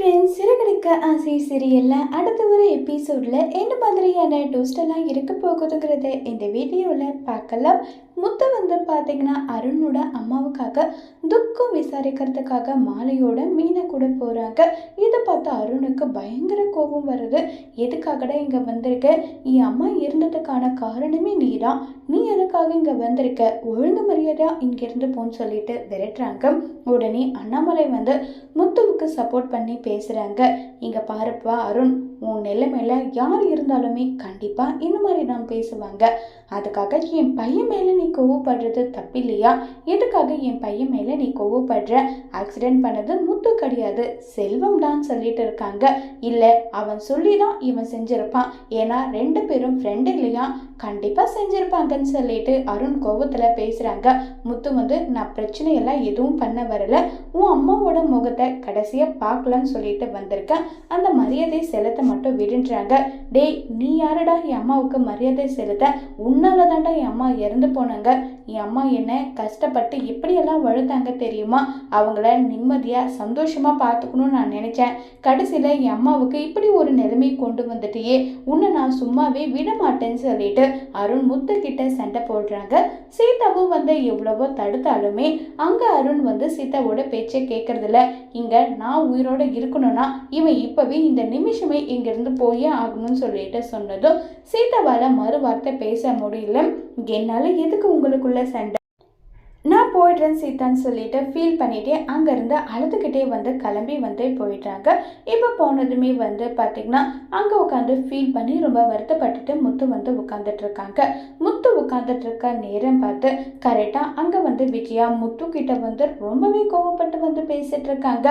Friends, Siragadikka ஆசை சீரியலில் அடுத்த ஒரு எபிசோடில் என்ன மாதிரியான ட்விஸ்டெல்லாம் இருக்க போகுதுங்கிறத இந்த வீடியோவில் பார்க்கலாம். முத்து வந்து பார்த்தீங்கன்னா அருணோட அம்மாவுக்காக துக்கம் விசாரிக்கிறதுக்காக மாலையோட மீனை கூட போகிறாங்க. இதை பார்த்து அருணுக்கு பயங்கர கோபம் வருது. எதுக்காகடா இங்கே வந்திருக்க? என் அம்மா இருந்ததுக்கான காரணமே நீ தான். நீ எதுக்காக இங்கே வந்திருக்க? ஒழுங்கு மரியாதையாக இங்கேருந்து போன்னு சொல்லிட்டு விரட்டுறாங்க. உடனே அண்ணாமலை வந்து முத்துவுக்கு சப்போர்ட் பண்ணி பேசுகிறாங்க. இங்கே பாருப்பா அருண், உன் நிலைமையில யார் இருந்தாலுமே கண்டிப்பாக இந்த மாதிரி தான் பேசுவாங்க. அதுக்காக என் பையன் மேலே நீ கோவப்படுறது தப்பில்லையா? எதுக்காக என் பையன் மேலே நீ கோவப்படுற? ஆக்சிடென்ட் பண்ணது முத்து கிடையாது, செல்வம் தான் சொல்லிட்டு இருக்காங்க. இல்லை, அவன் சொல்லி தான் இவன் செஞ்சிருப்பான். ஏன்னா 2 பேரும் ஃப்ரெண்டு இல்லையா? கண்டிப்பாக செஞ்சிருப்பாங்கன்னு சொல்லிட்டு அருண் கோவத்தில் பேசுகிறாங்க. முத்து வந்து நான் பிரச்சனையெல்லாம் எதுவும் பண்ண வரல, உன் அம்மாவோட முகத்தை கடைசியாக பார்க்கலான்னு சொல்லிட்டு வந்திருக்கேன். அந்த மரியாதை செலுத்த மட்டும் விடுன்றாங்க. டேய், நீ யாருடா என் அம்மாவுக்கு மரியாதை செலுத்த? உன்னால தாண்டா என் அம்மா இறந்து போனாங்க. என் அம்மா என்ன கஷ்டப்பட்டு எப்படியெல்லாம் வளர்த்தாங்க தெரியுமா? அவங்கள நிம்மதியாக சந்தோஷமாக பார்த்துக்கணும்னு நான் நினச்சேன். கடைசியில் என் அம்மாவுக்கு இப்படி ஒரு நிலைமை கொண்டு வந்துட்டியே, உன்னை நான் சும்மாவே விட மாட்டேன்னு சொல்லிட்டு அருண் முத்து கிட்ட சண்டை போடுறாங்க. சீதாவும் வந்து எவ்வளவோ தடுத்தாலுமே அங்கே அருண் வந்து சீதாவோட பேச்சை கேட்கறதில்ல. இங்கே நான் உயிரோடு இருக்கணும்னா இவன் இப்போவே இந்த நிமிஷமே இங்கேருந்து போயே ஆகணும்னு சொல்லிட்டு சொன்னதும் சீதாவால் மறு வார்த்தை பேச முடியல. என்னால் எதுக்கு உங்களுக்குள்ள சண்டை? நான் போய்ட்றேன் சீதான்னு சொல்லிட்டு ஃபீல் பண்ணிகிட்டே அங்கேருந்து அழுதுகிட்டே வந்து கிளம்பி வந்து போயிட்டாங்க. இப்போ போனதுமே வந்து பார்த்திங்கன்னா அங்கே உட்காந்து ஃபீல் பண்ணி ரொம்ப வருத்தப்பட்டுட்டு முத்து வந்து உட்காந்துட்ருக்காங்க. முத்து உட்காந்துட்ருக்க நேரம் பார்த்து கரெக்டாக அங்கே வந்து விஜயா முத்து கிட்ட வந்து ரொம்பவே கோவப்பட்டு வந்து பேசிகிட்டு இருக்காங்க.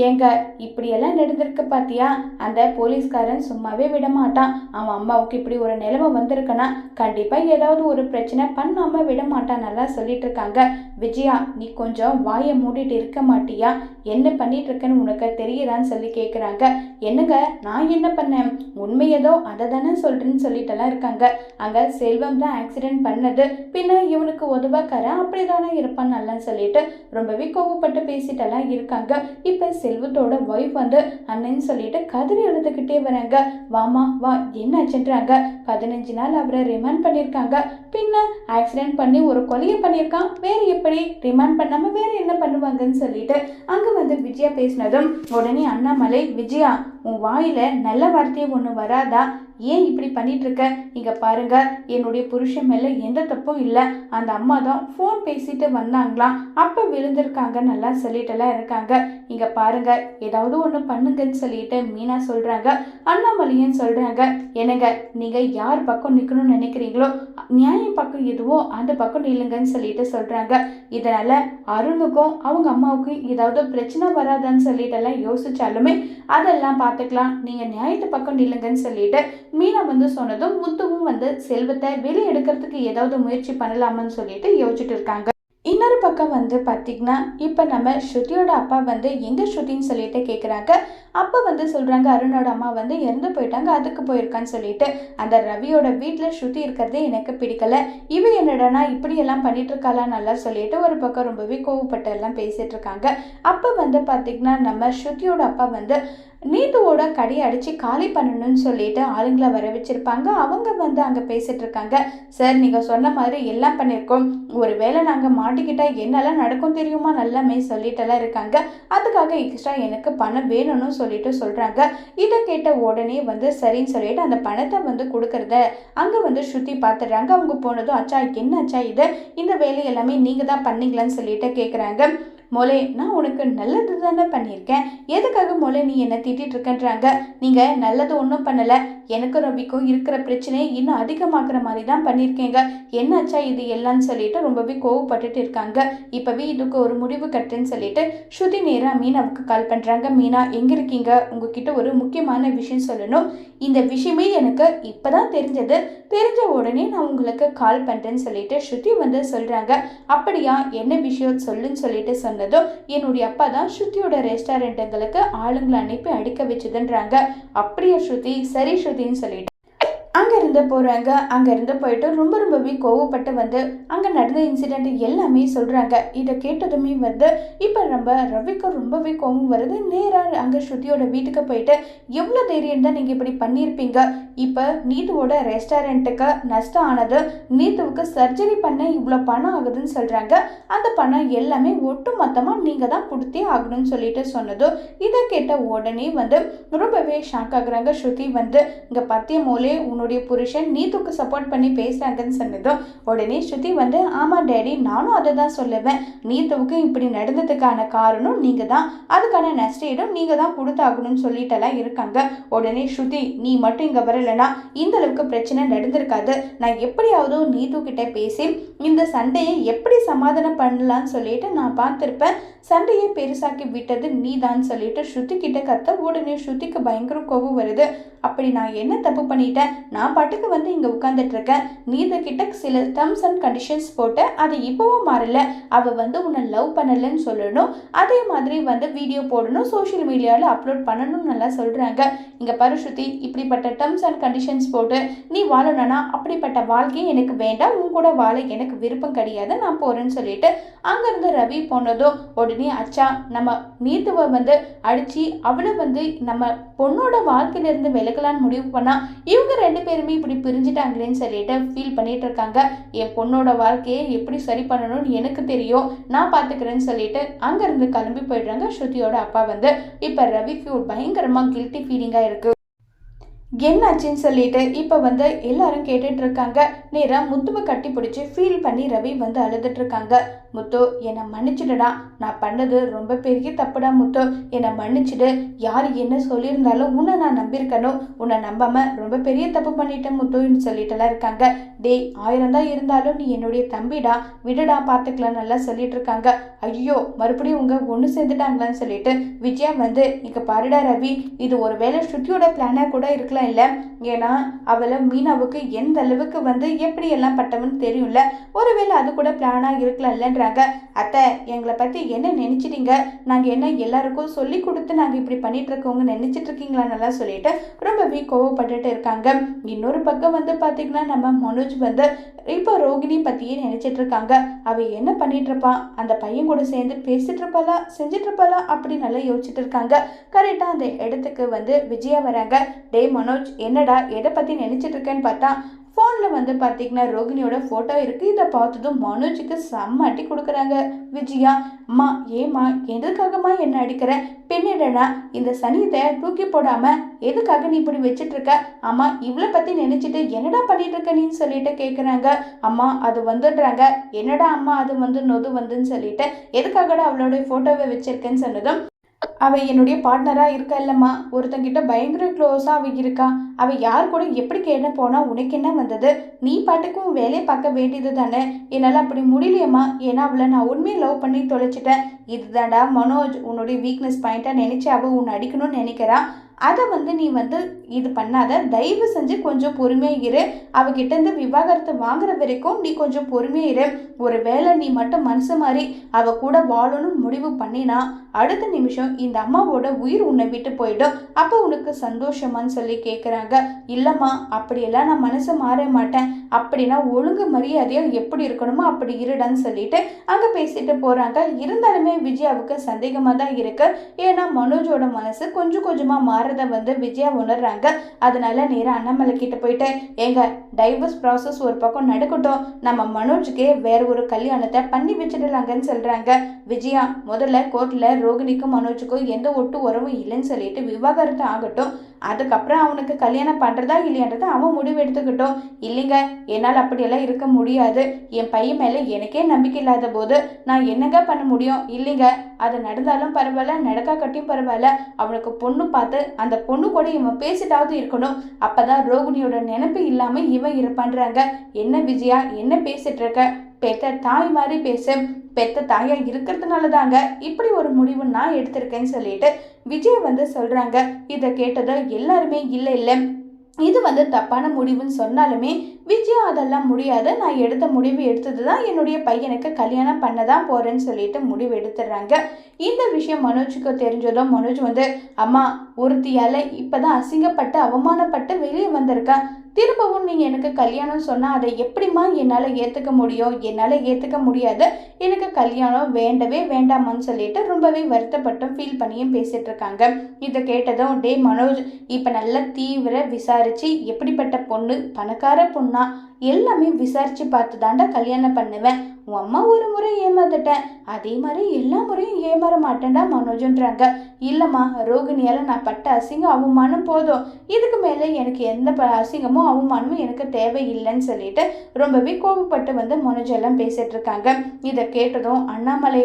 ஏங்க இப்படியெல்லாம் நடந்திருக்கு பார்த்தியா? அந்த போலீஸ்காரன் சும்மாவே விட மாட்டான். அவன் அம்மாவுக்கு இப்படி ஒரு நிலைமை வந்திருக்குன்னா கண்டிப்பாக ஏதாவது ஒரு பிரச்சனை பண்ணாமல் விட மாட்டான், நல்லா சொல்லிட்டு இருக்காங்க. விஜயா, நீ கொஞ்சம் வாயை மூடிட்டு இருக்க மாட்டியா? என்ன பண்ணிட்டு இருக்கன்னு உனக்கு தெரியுதான்னு சொல்லி கேட்குறாங்க. என்னங்க, நான் என்ன பண்ணேன்? உண்மை ஏதோ அதை தானே சொல்கிறேன்னு சொல்லிட்டெல்லாம் இருக்காங்க. அங்கே செல்வம் தான் ஆக்சிடென்ட் பண்ணது, பின்ன இவனுக்கு உதவாக்காரன் அப்படி தானே இருப்பான் நல்லான்னு சொல்லிட்டு ரொம்பவே கோவப்பட்டு பேசிட்டெல்லாம் இருக்காங்க. இப்போ செல்வத்தோட ஒய்ஃப் வந்து அண்ணன்னு சொல்லிட்டு கதறி எழுதுகிட்டே வராங்க. வாமா வா, என்ன ஆச்சுன்றாங்க. 15 நாள் அவரை ரிமாண்ட் பண்ணியிருக்காங்க, பின்ன ஆக்சிடென்ட் பண்ணி ஒரு கொலையை பண்ணியிருக்கான், வேறு எப்படி ரிமாண்ட் பண்ணாமல் வேறு என்ன பண்ணுவாங்கன்னு சொல்லிட்டு அங்கே வந்து விஜயா பேசினதும் உடனே அண்ணாமலை, விஜயா உன் வாயில் நல்ல வார்த்தையை ஒன்று வராதா? ஏன் இப்படி பண்ணிட்டு இருக்க? இங்கே பாருங்க, என்னுடைய புருஷன் மேலே எந்த தப்பும் இல்லை. அந்த அம்மா தான் ஃபோன் பேசிட்டு வந்தாங்களாம், அப்போ விழுந்திருக்காங்க நல்லா சொல்லிட்டுலாம் இருக்காங்க. இங்கே பாருங்க, ஏதாவது ஒன்று பண்ணுங்கன்னு சொல்லிட்டு மீனா சொல்கிறாங்க. அண்ணாமலையும் சொல்கிறாங்க, என்னங்க நீங்கள் யார் பக்கம் நிற்கணும்னு நினைக்கிறீங்களோ, நியாயம் பக்கம் எதுவோ அந்த பக்கம் நில்லுங்கன்னு சொல்லிட்டு சொல்கிறாங்க. இதனால் அருணுக்கும் அவங்க அம்மாவுக்கும் ஏதாவது பிரச்சனை வராதான்னு சொல்லிட்டெல்லாம் யோசிச்சாலுமே அதெல்லாம் பார்த்துக்கலாம், நீங்கள் நியாயத்து பக்கம் நில்லுங்கன்னு சொல்லிட்டு மீனா வந்து சொன்னதும் முத்துவும் வந்து செல்வத்தை வெளியே எடுக்கிறதுக்கு ஏதாவது முயற்சி பண்ணலாமான்னு சொல்லிட்டு யோசிச்சுட்டு இருக்காங்க. இன்னொரு பக்கம் வந்து பார்த்திங்கன்னா இப்போ நம்ம ஸ்ருதியோட அப்பா வந்து எங்கே ஸ்ருதின்னு சொல்லிட்டு கேட்குறாங்க. அப்போ வந்து சொல்கிறாங்க அருணோட அம்மா வந்து இறந்து போயிட்டாங்க, அதுக்கு போயிருக்கான்னு சொல்லிட்டு. அந்த ரவியோட வீட்டில் ஸ்ருதி இருக்கிறதே எனக்கு பிடிக்கலை, இவ என்னடனா இப்படியெல்லாம் பண்ணிட்டு இருக்காளா நல்லா சொல்லிட்டு ஒரு பக்கம் ரொம்பவே கோவப்பட்டு எல்லாம் பேசிகிட்டு இருக்காங்க. அப்போ வந்து பார்த்திங்கன்னா நம்ம ஸ்ருதியோட அப்பா வந்து நீத்துவோட கடையை அடித்து காலி பண்ணணும்னு சொல்லிட்டு ஆளுங்களை வர வச்சுருப்பாங்க. அவங்க வந்து அங்கே பேசிகிட்டு இருக்காங்க. சார், நீங்கள் சொன்ன மாதிரி எல்லாம் பண்ணியிருக்கோம், ஒரு வேளை நாங்கள் மாட்டிக்கிட்டால் என்னெல்லாம் நடக்கும் தெரியுமா நல்லாமே சொல்லிட்டெல்லாம் இருக்காங்க. அதுக்காக எக்ஸ்ட்ரா எனக்கு பணம் வேணும்னு சொல்லிட்டு சொல்கிறாங்க. இதை கேட்ட உடனே வந்து சரின்னு சொல்லிட்டு அந்த பணத்தை வந்து கொடுக்கறத அங்கே வந்து ஸ்ருதி பார்த்துடுறாங்க. அவங்க போனதும் அச்சா என்ன அச்சா இது, இந்த வேலை எல்லாமே நீங்கள் தான் பண்ணீங்களான்னு சொல்லிட்டு கேட்குறாங்க. மொழே, நான் உனக்கு நல்லது தானே பண்ணியிருக்கேன், எதுக்காக மொழே நீ என்னை திட்டிகிட்டு இருக்கன்றாங்க. நீங்கள் நல்லது ஒன்றும் பண்ணலை, எனக்கு ரவிக்கும் இருக்கிற பிரச்சனையை இன்னும் அதிகமாக்குற மாதிரி தான் பண்ணியிருக்கேங்க. என்னாச்சா இது எல்லாம்னு சொல்லிட்டு ரொம்பவே கோவப்பட்டுட்டு இருக்காங்க. இப்போவே இதுக்கு ஒரு முடிவு கட்டுறேன்னு சொல்லிட்டு ஸ்ருதி நேராக மீனாவுக்கு கால் பண்ணுறாங்க. மீனா, எங்கே இருக்கீங்க? உங்ககிட்ட ஒரு முக்கியமான விஷயம் சொல்லணும். இந்த விஷயமே எனக்கு இப்போ தான் தெரிஞ்சது, தெரிஞ்ச உடனே நான் உங்களுக்கு கால் பண்ணுறேன்னு சொல்லிட்டு ஸ்ருதி வந்து சொல்கிறாங்க. அப்படியா, என்ன விஷயம் சொல்லுன்னு சொல்லிட்டு சொன்னதும் என்னுடைய அப்பா தான் ஸ்ருதியோட ரெஸ்டாரண்ட்டுங்களுக்கு ஆளுங்களை அனுப்பி அடிக்க வச்சுதுன்றாங்க. அப்படியே ஸ்ருதி, சரி ஸ்ருதின்னு சொல்லிட்டு அங்கேருந்து போகிறாங்க. அங்கேருந்து போயிட்டு ரொம்பவே கோவப்பட்டு வந்து அங்கே நடந்த இன்சிடெண்ட் எல்லாமே சொல்கிறாங்க. இதை கேட்டதுமே வந்து இப்போ நம்ம ரவிக்கு ரொம்பவே கோவம் வருது. நேராக அங்கே ஸ்ருதியோட வீட்டுக்கு போயிட்டு எவ்வளோ தைரியம் தான் நீங்கள் இப்படி பண்ணியிருப்பீங்க, இப்போ நீத்துவோட ரெஸ்டாரண்ட்டுக்கு நஷ்டம் ஆனது, நீத்துவுக்கு சர்ஜரி பண்ண இவ்வளோ பணம் ஆகுதுன்னு சொல்கிறாங்க. அந்த பணம் எல்லாமே ஒட்டு மொத்தமாக நீங்கள் தான் கொடுத்தே ஆகணும்னு சொல்லிட்டு சொன்னதும் இதை கேட்ட உடனே வந்து ரொம்பவே ஷாக் ஆகுறாங்க. ஸ்ருதி வந்து இங்கே பத்திய மூலே உன்னுடைய புருஷன் நீத்துக்கு சப்போர்ட் பண்ணி பேசுறாங்கன்னு சொன்னதும் உடனே ஸ்ருதி வந்து ஆமா டேடி, நானும் அதை தான் சொல்லுவேன், நீத்துவுக்கு இப்படி நடந்ததுக்கான காரணம் நீங்க தான், அதுக்கான நஷ்டம் நீங்க தான் கொடுத்தாகணும்னு சொல்லிட்டெல்லாம் இருக்காங்க. உடனே ஸ்ருதி, நீ மட்டும் இங்க வரலனா இந்த அளவுக்கு பிரச்சனை நடந்திருக்காது, நான் எப்படியாவது நீத்து கிட்ட பேசி இந்த சண்டையை எப்படி சமாதானம் பண்ணலான்னு சொல்லிட்டு நான் பார்த்துருப்பேன், சண்டையை பெருசாக்கி விட்டது நீ தான் சொல்லிட்டு ஸ்ருதி கிட்ட கத்த. உடனே ஸ்ருதிக்கு பயங்கர கோபம் வருது. அப்படி நான் என்ன தப்பு பண்ணிட்டேன், நான் பாட்டுக்கு வந்து இங்கே உட்காந்துட்டு இருக்கேன், நீத கிட்ட சில டர்ம்ஸ் அண்ட் கண்டிஷன்ஸ் போட்டு அது இப்போவும் மாறல, அவள் வந்து உன்னை லவ் பண்ணலன்னு சொல்லணும், அதே மாதிரி வந்து வீடியோ போடணும், சோஷியல் மீடியாவில் அப்லோட் பண்ணணும்னு நல்லா சொல்கிறாங்க. இங்கே பரிசுத்தி இப்படிப்பட்ட டர்ம்ஸ் அண்ட் கண்டிஷன்ஸ் போட்டு நீ வாழணும்னா அப்படிப்பட்ட வாழ்க்கையை எனக்கு வேண்டாம், உன் கூட வாழ எனக்கு விருப்பம் கிடையாது, நான் போகிறேன்னு சொல்லிட்டு அங்கேருந்து ரவி போனதும் உடனே அச்சா நம்ம நீத்துவை வந்து அடித்து அவளை வந்து நம்ம பொண்ணோட வாழ்க்கையிலேருந்து விலகலான்னு முடிவு பண்ணால் இவங்க ரெண்டு பேருமே இப்படி பிரிஞ்சுட்டாங்களேன்னு சொல்லிட்டு ஃபீல் பண்ணிட்டு இருக்காங்க. என் பொண்ணோட வாழ்க்கையை எப்படி சரி பண்ணணும்னு எனக்கு தெரியும், நான் பார்த்துக்கிறேன்னு சொல்லிட்டு அங்கேருந்து கிளம்பி போயிடுறாங்க. ஸ்ருதியோட அப்பா வந்து இப்போ ரவிக்கு பயங்கரமாக கில்ட்டி ஃபீலிங்காக இருக்குது. என்னாச்சுன்னு சொல்லிட்டு இப்போ வந்து எல்லாரும் கேட்டுட்டு இருக்காங்க. நேராக முத்துவை கட்டி பிடிச்சி ஃபீல் பண்ணி ரவி வந்து அழுதுட்டு இருக்காங்க. முத்து, என்னை மன்னிச்சிடுடா, நான் பண்ணது ரொம்ப பெரிய தப்புடா முத்து, என்னை மன்னிச்சிடு, யார் என்ன சொல்லியிருந்தாலும் உன்னை நான் நம்பியிருக்கணும், உன்னை நம்பாம ரொம்ப பெரிய தப்பு பண்ணிட்டேன் முத்துன்னு சொல்லிட்டுலாம் இருக்காங்க. டேய், 1000 தான் இருந்தாலும் நீ என்னுடைய தம்பிடா, விடுடா பார்த்துக்கலாம் நல்லா சொல்லிட்டு இருக்காங்க. ஐயோ, மறுபடியும் உங்க ஒன்று சேர்ந்துட்டாங்களான்னு சொல்லிட்டு விஜயா வந்து இங்கே பாருடா ரவி, இது ஒரு வேளை ஸ்ருதியோட பிளானாக கூட இருக்கலாம் இல்லை, ஏன்னா அவளை மீனாவுக்கு எந்த அளவுக்கு வந்து எப்படியெல்லாம் பட்டவன்னு தெரியும்ல, ஒருவேளை அது கூட பிளானாக இருக்கலாம் இல்லைன்றாங்க. அத்தை, எங்களை பற்றி என்ன நினச்சிட்டீங்க, நாங்கள் என்ன எல்லாருக்கும் சொல்லி கொடுத்து நாங்கள் இப்படி பண்ணிட்டு இருக்கவங்க நினச்சிட்டு இருக்கீங்களா நல்லா சொல்லிட்டு ரொம்பவே கோவப்பட்டுட்டு இருக்காங்க. இன்னொரு பக்கம் வந்து பார்த்தீங்கன்னா நம்ம மனோஜ் வந்து இப்போ ரோகிணி பற்றியே நினச்சிட்டு இருக்காங்க. அவள் என்ன பண்ணிட்டு இருப்பான், அந்த பையன் கூட சேர்ந்து பேசிட்டு இருப்பாளா செஞ்சுட்டு இருப்பாளா அப்படி நல்லா யோசிச்சுட்டு இருக்காங்க. கரெக்டாக அந்த இடத்துக்கு வந்து விஜயா வராங்க. டே மனோஜ், என்னடா எதை பற்றி நினச்சிட்டு இருக்கேன்னு பார்த்தா ஃபோனில் வந்து பார்த்தீங்கன்னா ரோகிணியோட ஃபோட்டோ இருக்குது. இதை பார்த்ததும் மனோஜுக்கு செம்மட்டி கொடுக்குறாங்க விஜயா. அம்மா, ஏம்மா எதுக்காகம்மா என்ன அடிக்கிற, பெண்ணிடனா இந்த சனியத்தை தூக்கி போடாமல் எதுக்காக நீ இப்படி வச்சுட்டு இருக்க, அம்மா இவ்வளோ பற்றி நினச்சிட்டு என்னடா பண்ணிட்டு இருக்க நீன்னு சொல்லிட்டு கேட்குறாங்க. அம்மா அது வந்துடுறாங்க. என்னடா அம்மா அது வந்து நொது வந்துன்னு சொல்லிட்டு எதுக்காகடா அவளோட ஃபோட்டோவை வச்சிருக்கேன்னு சொன்னதும், அவள் என்னுடைய பார்ட்னராக இருக்கா இல்லைம்மா, ஒருத்தங்கிட்ட பயங்கர க்ளோஸாக அவள் இருக்கா, அவள் யார் கூட எப்படி கேட்டு போனால் உனக்கு என்ன வந்தது, நீ பாட்டுக்கும் வேலையை பார்க்க வேண்டியது தானே, என்னால் அப்படி முடியலையம்மா, ஏன்னா அவளை நான் உண்மையை லவ் பண்ணி தொலைச்சிட்டேன், இதுதான்டா மனோஜ் உன்னுடைய வீக்னஸ் பாயிண்ட்டாக நினச்சி அவள் உன்னை அடிக்கணும்னு நினைக்கிறான், அதை வந்து நீ வந்து இது பண்ணாத, தயவு செஞ்சு கொஞ்சம் பொறுமையாக இரு, அவகிட்டேருந்து விவாகரத்து வாங்குற வரைக்கும் நீ கொஞ்சம் பொறுமையாக இரு, ஒரு வேளை நீ மட்டும் மனசு மாதிரி அவ கூட வாழணும்னு முடிவு பண்ணினா அடுத்த நிமிஷம் இந்த அம்மாவோட உயிர் உன்னை விட்டு போயிடும், அப்போ உனக்கு சந்தோஷமான்னு சொல்லி கேட்குறாங்க. இல்லைம்மா, அப்படியெல்லாம் நான் மனசு மாற மாட்டேன், அப்படின்னா ஒழுங்கு மரியாதையாக எப்படி இருக்கணுமோ அப்படி இருடான்னு சொல்லிட்டு அங்கே பேசிட்டு போகிறாங்க. இருந்தாலுமே விஜயாவுக்கு சந்தேகமாக தான் இருக்கு, ஏன்னா மனோஜோட மனசு கொஞ்சம் கொஞ்சமாக மாறதை வந்து விஜயா உணர்றாங்க. அதனால நேராக அண்ணாமலை கிட்ட போயிட்டு, எங்க டைவர்ஸ் ப்ராசஸ் ஒரு பக்கம் நடக்கட்டும், நம்ம மனோஜுக்கே வேற ஒரு கல்யாணத்தை பண்ணி வச்சிடலாங்கன்னு சொல்கிறாங்க. விஜயா, முதல்ல கோர்ட்டில் ரோகிணிக்கும் மனோஜுக்கும் எந்த ஒட்டு உறவும் இல்லைன்னு சொல்லிட்டு விவாகரத்து ஆகட்டும், அதுக்கப்புறம் அவனுக்கு கல்யாணம் பண்ணுறதா இல்லையான்றதை அவன் முடிவு எடுத்துக்கிட்டோம். இல்லைங்க, என்னால் அப்படியெல்லாம் இருக்க முடியாது, என் பையன் மேலே எனக்கே நம்பிக்கை இல்லாத போது நான் என்னங்க பண்ண முடியும், இல்லைங்க அது நடந்தாலும் பரவாயில்ல நடக்கா கட்டியும் பரவாயில்ல, அவனுக்கு பொண்ணு பார்த்து அந்த பொண்ணு கூட இவன் பேசிட்டாவது இருக்கணும், அப்போதான் ரோகிணியோட நினைப்பு இல்லாமல் இவன் இருப்பான்றாங்க. என்ன விஜயா, என்ன பேசிட்டு இருக்க, பெத்த தாய் மாதிரி பேச, பெத்த தாயா இருக்கிறதுனால தாங்க இப்படி ஒரு முடிவு நான் எடுத்திருக்கேன்னு சொல்லிட்டு விஜய் வந்து சொல்றாங்க. இதை கேட்டதை எல்லாருமே இல்லை இல்லை இது வந்து தப்பான முடிவுன்னு சொன்னாலுமே விஜயா அதெல்லாம் முடியாது, நான் எடுத்த முடிவு எடுத்தது தான், என்னுடைய பையனுக்கு கல்யாணம் பண்ண தான் போகிறேன்னு சொல்லிட்டு முடிவு எடுத்துடுறாங்க. இந்த விஷயம் மனோஜுக்கு தெரிஞ்சதும் மனோஜ் வந்து, அம்மா ஒருத்தியால் இப்போ தான் அசிங்கப்பட்டு அவமானப்பட்டு வெளியே வந்திருக்கா, திரும்பவும் நீங்கள் எனக்கு கல்யாணம் சொன்னால் அதை எப்படிம்மா என்னால் ஏற்றுக்க முடியும், என்னால் ஏற்றுக்க முடியாது, எனக்கு கல்யாணம் வேண்டவே வேண்டாமான்னு சொல்லிட்டு ரொம்பவே வருத்தப்பட்டும் ஃபீல் பண்ணியும் பேசிட்டு இருக்காங்க. இதை கேட்டதும் டே மனோஜ், இப்போ நல்லா தீவிர விசாரித்து எப்படிப்பட்ட பொண்ணு, பணக்கார பொண்ணா எல்லாமே விசாரித்து பார்த்து தாண்டா கல்யாணம் பண்ணுவேன். உன் அம்மா ஒரு முறை ஏமாந்துட்டேன், அதே மாதிரி எல்லா முறையும் ஏமாற மாட்டேன்டா மனோஜன்றாங்க. இல்லைம்மா, ரோகிணியால் நான் பட்ட அசிங்கம் அவமானம் போதும், இதுக்கு மேலே எனக்கு எந்த அசிங்கமும் அவமானமும் எனக்கு தேவையில்லைன்னு சொல்லிட்டு ரொம்பவே கோபப்பட்டு மனோஜ் எல்லாம் பேசிட்டு இருக்காங்க. இதை கேட்டதும் அண்ணாமலை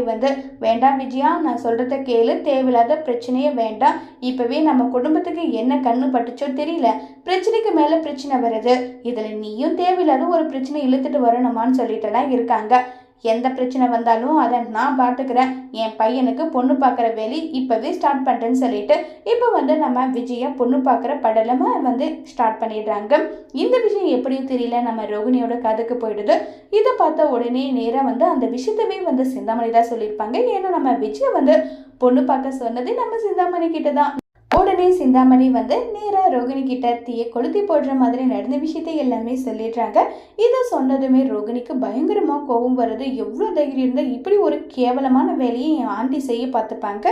வேண்டாம் விஜயா, நான் சொல்கிறத கேளு, தேவையில்லாத பிரச்சனையே வேண்டாம், இப்போவே நம்ம குடும்பத்துக்கு என்ன கண்ணு பட்டுச்சோ தெரியல, பிரச்சனைக்கு மேலே பிரச்சனை வருது, இதில் நீயும் தேவையில்லாத ஒரு பிரச்சனை இழுத்துட்டு வரணுமான்னு சொல்லிட்டுலாம் இருக்காங்க. எந்த பிரச்சனை வந்தாலும் அதை நான் பார்த்துக்கிறேன், என் பையனுக்கு பொண்ணு பார்க்குற வேலை இப்போவே ஸ்டார்ட் பண்ணுறேன்னு சொல்லிட்டு இப்போ நம்ம விஜயை பொண்ணு பார்க்குற படலமாக ஸ்டார்ட் பண்ணிடுறாங்க. இந்த விஷயம் எப்படியும் தெரியல, நம்ம ரோகிணியோட கதைக்கு போயிடுது. இதை பார்த்த உடனே நேராக அந்த விஷயத்தவே சிந்தாமணி தான் சொல்லியிருப்பாங்க. ஏன்னா நம்ம விஜயை பொண்ணு பார்க்க சொன்னது நம்ம சிந்தாமணி கிட்ட தான். உடனே சிந்தாமணி நேராக ரோகிணி கிட்ட தீயை கொளுத்தி போடுற மாதிரி நடந்த விஷயத்தை எல்லாமே சொல்லிடுறாங்க. இதை சொன்னதுமே ரோகிணிக்கு பயங்கரமாக கோபம் வருது. எவ்வளோ தைரியம் இருந்தால் இப்படி ஒரு கேவலமான வேலையை என் ஆண்டி செய்ய பார்த்துப்பாங்க,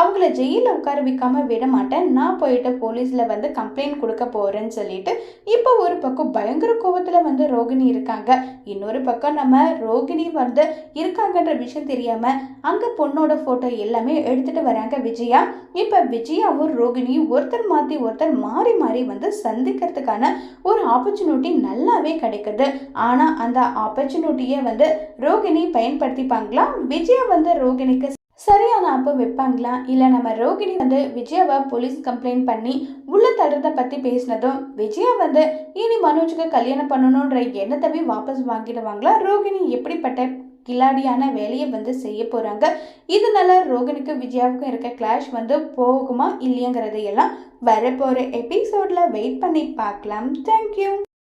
அவங்கள ஜெயிலில் உட்கார வைக்காம விட மாட்டேன், நான் போயிட்டு போலீஸில் கம்ப்ளைண்ட் கொடுக்க போகிறேன்னு சொல்லிட்டு இப்போ ஒரு பக்கம் பயங்கர கோபத்தில் ரோகிணி இருக்காங்க. இன்னொரு பக்கம் நம்ம ரோகிணி இருக்காங்கன்ற விஷயம் தெரியாமல் அங்கே பொண்ணோட ஃபோட்டோ எல்லாமே எடுத்துகிட்டு வராங்க விஜயா. இப்போ விஜயாவும் ரோகிணியும் ஒருத்தர் மாற்றி ஒருத்தர் மாறி மாறி சந்திக்கிறதுக்கான ஒரு ஆப்பர்ச்சுனிட்டி நல்லாவே கிடைக்குது. ஆனால் அந்த ஆப்பர்ச்சுனிட்டியை ரோகிணி பயன்படுத்திப்பாங்களா, விஜயா ரோகிணிக்கு சரியான அப்போ வைப்பாங்களா, இல்லை நம்ம ரோகிணி விஜயாவை போலீஸ் கம்ப்ளைண்ட் பண்ணி உள்ள தடுறதை பற்றி பேசினதும் விஜயா இனி மனோஜுக்கு கல்யாணம் பண்ணணுன்ற எண்ணத்தவே வாபஸ் வாங்கிடுவாங்களா, ரோகிணி எப்படிப்பட்ட கில்லாடியான வேலையை செய்ய போகிறாங்க, இதனால ரோகிணிக்கு விஜயாவுக்கும் இருக்க கிளாஷ் போகுமா இல்லையாங்கிறது எல்லாம் வரப்போகிற எபிசோடில் வெயிட் பண்ணி பார்க்கலாம். தேங்க்யூ.